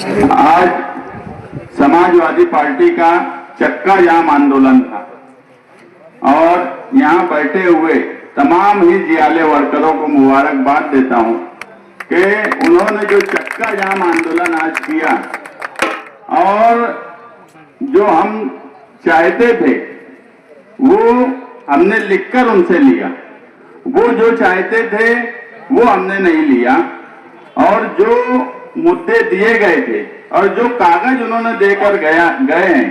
आज समाजवादी पार्टी का चक्का जाम आंदोलन था और यहाँ बैठे हुए तमाम ही जियाले वर्करों को मुबारकबाद देता हूँ कि उन्होंने जो चक्का जाम आंदोलन आज किया और जो हम चाहते थे वो हमने लिखकर उनसे लिया। वो जो चाहते थे वो हमने नहीं लिया और जो मुद्दे दिए गए थे और जो कागज उन्होंने देकर गए हैं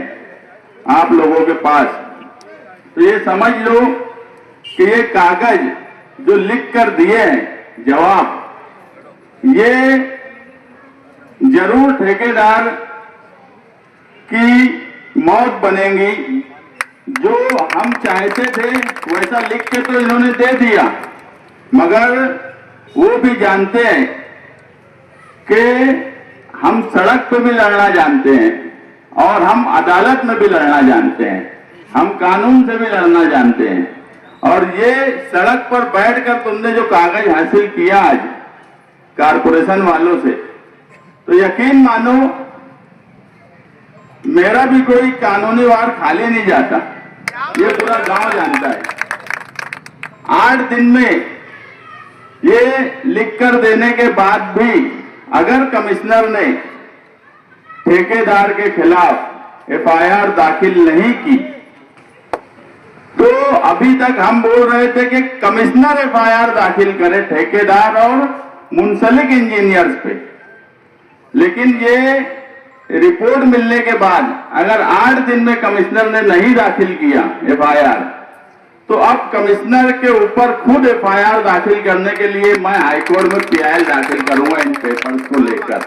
आप लोगों के पास, तो ये समझ लो कि ये कागज जो लिख कर दिए हैं जवाब, ये जरूर ठेकेदार की मौत बनेगी। जो हम चाहते थे वैसा लिख के तो इन्होंने दे दिया, मगर वो भी जानते हैं कि हम सड़क पे भी लड़ना जानते हैं और हम अदालत में भी लड़ना जानते हैं, हम कानून से भी लड़ना जानते हैं। और ये सड़क पर बैठकर तुमने जो कागज हासिल किया आज कारपोरेशन वालों से, तो यकीन मानो मेरा भी कोई कानूनी वार खाली नहीं जाता, ये पूरा गांव जानता है। 8 दिन में ये लिखकर देने के बाद भी अगर कमिश्नर ने ठेकेदार के खिलाफ एफआईआर दाखिल नहीं की, तो अभी तक हम बोल रहे थे कि कमिश्नर एफआईआर दाखिल करे ठेकेदार और मुंसलिक इंजीनियर्स पे। लेकिन ये रिपोर्ट मिलने के बाद अगर 8 दिन में कमिश्नर ने नहीं दाखिल किया एफआईआर, तो अब कमिश्नर के ऊपर खुद एफआईआर दाखिल करने के लिए मैं हाईकोर्ट में पीआईएल दाखिल करूंगा इन पेपर्स को लेकर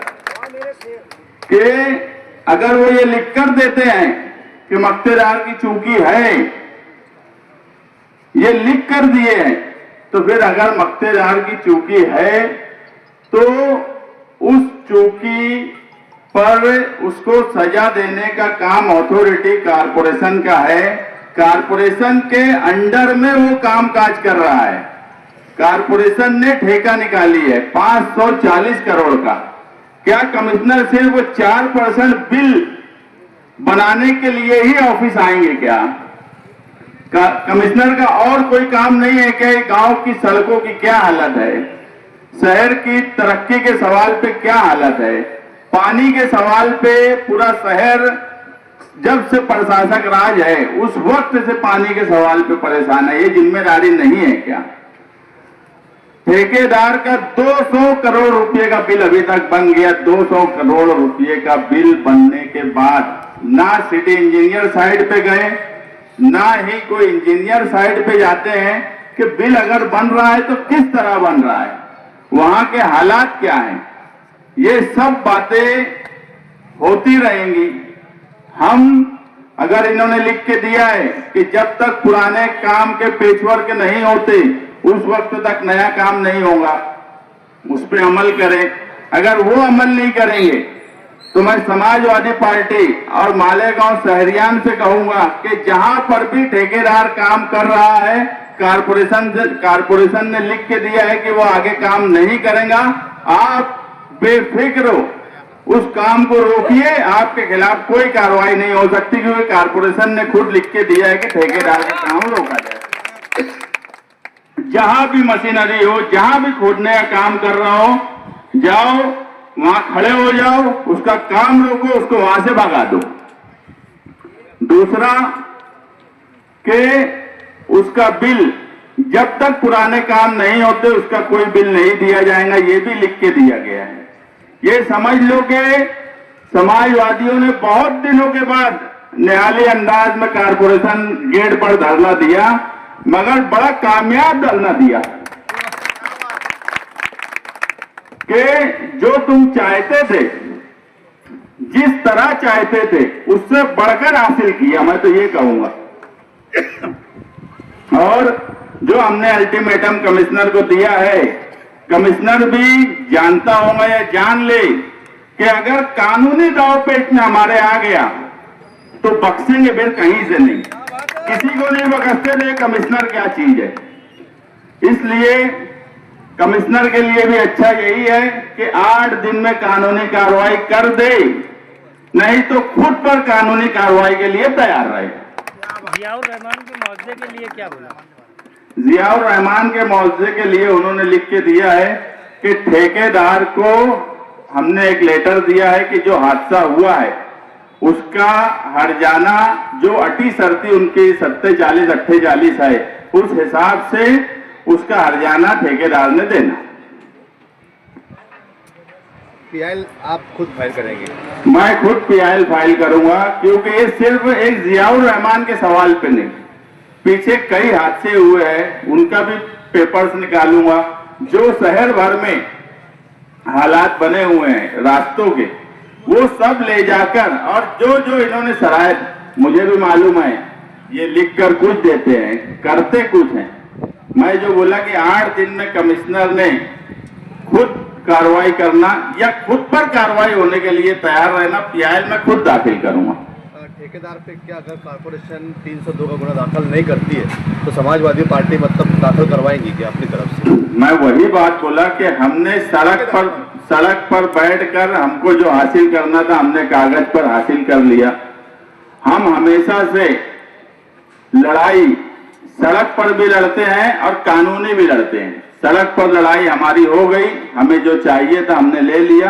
कि अगर वो ये लिखकर देते हैं कि मक्तेदार की चूकी है, ये लिख कर दिए हैं, तो फिर अगर मक्तेदार की चूकी है तो उस चूकी पर उसको सजा देने का काम अथॉरिटी कारपोरेशन का है। कारपोरेशन के अंडर में वो काम काज कर रहा है। कारपोरेशन ने ठेका निकाली है 540 करोड़ का। क्या कमिश्नर सिर्फ 4% बिल बनाने के लिए ही ऑफिस आएंगे क्या? कमिश्नर का और कोई काम नहीं है क्या? गांव की सड़कों की क्या हालत है, शहर की तरक्की के सवाल पे क्या हालत है, पानी के सवाल पे पूरा शहर जब से प्रशासक राज है उस वक्त से पानी के सवाल पे परेशान है। ये जिम्मेदारी नहीं है क्या? ठेकेदार का 200 करोड़ रुपए का बिल अभी तक बन गया। 200 करोड़ रुपए का बिल बनने के बाद ना सिटी इंजीनियर साइड पे गए, ना ही कोई इंजीनियर साइड पे जाते हैं कि बिल अगर बन रहा है तो किस तरह बन रहा है, वहां के हालात क्या हैं। ये सब बातें होती रहेंगी। हम अगर इन्होंने लिख के दिया है कि जब तक पुराने काम के पेचवर्क नहीं होते उस वक्त तक नया काम नहीं होगा, उस पर अमल करें। अगर वो अमल नहीं करेंगे तो मैं समाजवादी पार्टी और मालेगांव शहरियान से कहूंगा कि जहां पर भी ठेकेदार काम कर रहा है, कारपोरेशन ने लिख के दिया है कि वो आगे काम नहीं करेगा, आप बेफिक्र हो, उस काम को रोकिए। आपके खिलाफ कोई कार्रवाई नहीं हो सकती क्योंकि कारपोरेशन ने खुद लिख के दिया है कि ठेकेदार का काम रोका जाए। जहां भी मशीनरी हो, जहां भी खोदने का काम कर रहा हो, जाओ वहां खड़े हो जाओ, उसका काम रोको, उसको वहां से भगा दो। दूसरा कि उसका बिल जब तक पुराने काम नहीं होते उसका कोई बिल नहीं दिया जाएगा, ये भी लिख के दिया गया है। ये समझ लो कि समाजवादियों ने बहुत दिनों के बाद न्यायालय अंदाज में कारपोरेशन गेट पर धरना दिया, मगर बड़ा कामयाब धरना दिया कि जो तुम चाहते थे, जिस तरह चाहते थे उससे बढ़कर हासिल किया, मैं तो ये कहूंगा। और जो हमने अल्टीमेटम कमिश्नर को दिया है, कमिश्नर भी जानता होगा या जान ले कि अगर कानूनी दाव पेच में हमारे आ गया तो बख्शेंगे फिर कहीं से नहीं, किसी को नहीं बख्शते थे। कमिश्नर क्या चीज है? इसलिए कमिश्नर के लिए भी अच्छा यही है कि 8 दिन में कानूनी कार्रवाई कर दे, नहीं तो खुद पर कानूनी कार्रवाई के लिए तैयार रहे। जियाउर रहमान के मुआवजे के लिए क्या बोला? जियाउर रहमान के मुआवजे के लिए उन्होंने लिख के दिया है कि ठेकेदार को हमने एक लेटर दिया है कि जो हादसा हुआ है उसका हर्जाना जो अटी शर्ती उनकी 47-48 है, उस हिसाब से उसका हर्जाना ठेकेदार ने देना। पीआईएल आप खुद फाइल करेंगे? मैं खुद पीआईएल फाइल करूंगा, क्योंकि ये सिर्फ एक जियाउर रहमान के सवाल पे नहीं, पीछे कई हादसे हुए हैं, उनका भी पेपर्स निकालूंगा। जो शहर भर में हालात बने हुए हैं रास्तों के, वो सब ले जाकर, और जो जो इन्होंने शरायत, मुझे भी मालूम है ये लिख कर कुछ देते हैं, करते कुछ हैं। मैं जो बोला कि 8 दिन में कमिश्नर ने खुद कार्रवाई करना या खुद पर कार्रवाई होने के लिए तैयार रहना, पीआईएल में खुद दाखिल करूंगा। ठेकेदार पे क्या अगर कारपोरेशन 302 का गुना दाखिल नहीं करती है तो समाजवादी पार्टी मतलब दाखिल करवाएंगी क्या अपनी तरफ से? मैं वही बात बोला कि हमने सड़क पर बैठकर हमको जो हासिल करना था हमने कागज पर हासिल कर लिया। हम हमेशा से लड़ाई सड़क पर भी लड़ते हैं और कानूनी भी लड़ते हैं। सड़क पर लड़ाई हमारी हो गई, हमें जो चाहिए था हमने ले लिया।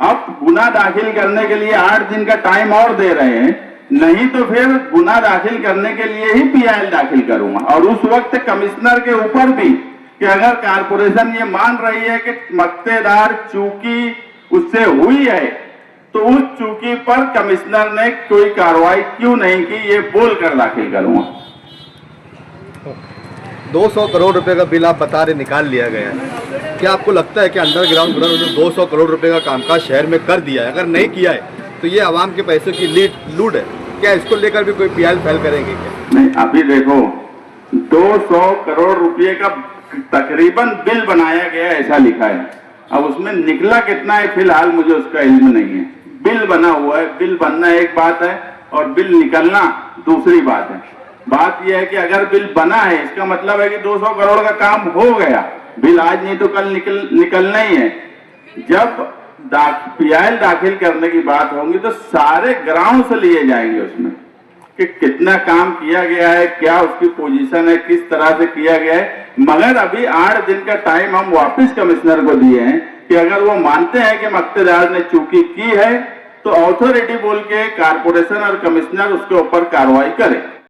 अब गुना दाखिल करने के लिए 8 दिन का टाइम और दे रहे हैं, नहीं तो फिर गुना दाखिल करने के लिए ही पीआईएल दाखिल करूंगा। और उस वक्त कमिश्नर के ऊपर भी कि अगर कारपोरेशन ये मान रही है कि मक्तेदार चूकी उससे हुई है, तो उस चूकी पर कमिश्नर ने कोई कार्रवाई क्यों नहीं की, ये बोलकर दाखिल करूंगा। 200 करोड़ रुपए का बिल आप बता रहे निकाल लिया गया है, क्या आपको लगता है कि अंडरग्राउंड उन्होंने 200 करोड़ रुपए का कामकाज शहर में कर दिया है? अगर नहीं किया है तो ये आवाम के पैसों की लूट है, क्या इसको लेकर भी कोई पीआईएल फाइल करेंगे क्या? नहीं, अभी देखो 200 करोड़ रुपए का तकरीबन बिल बनाया गया ऐसा लिखा है। अब उसमें निकला कितना है फिलहाल मुझे उसका इल्म नहीं है। बिल बना हुआ है, बिल बनना एक बात है और बिल निकलना दूसरी बात है। बात यह है कि अगर बिल बना है इसका मतलब है कि 200 करोड़ का काम हो गया। बिल आज नहीं तो कल निकलना ही है। जब पीआईएल दाखिल करने की बात होगी तो सारे ग्राउंड से लिए जाएंगे उसमें कि कितना काम किया गया है, क्या उसकी पोजीशन है, किस तरह से किया गया है। मगर अभी 8 दिन का टाइम हम वापस कमिश्नर को दिए हैं कि अगर वो मानते हैं कि मक्तेदार ने चूकी की है तो अथॉरिटी बोल के कारपोरेशन और कमिश्नर उसके ऊपर कार्रवाई करे।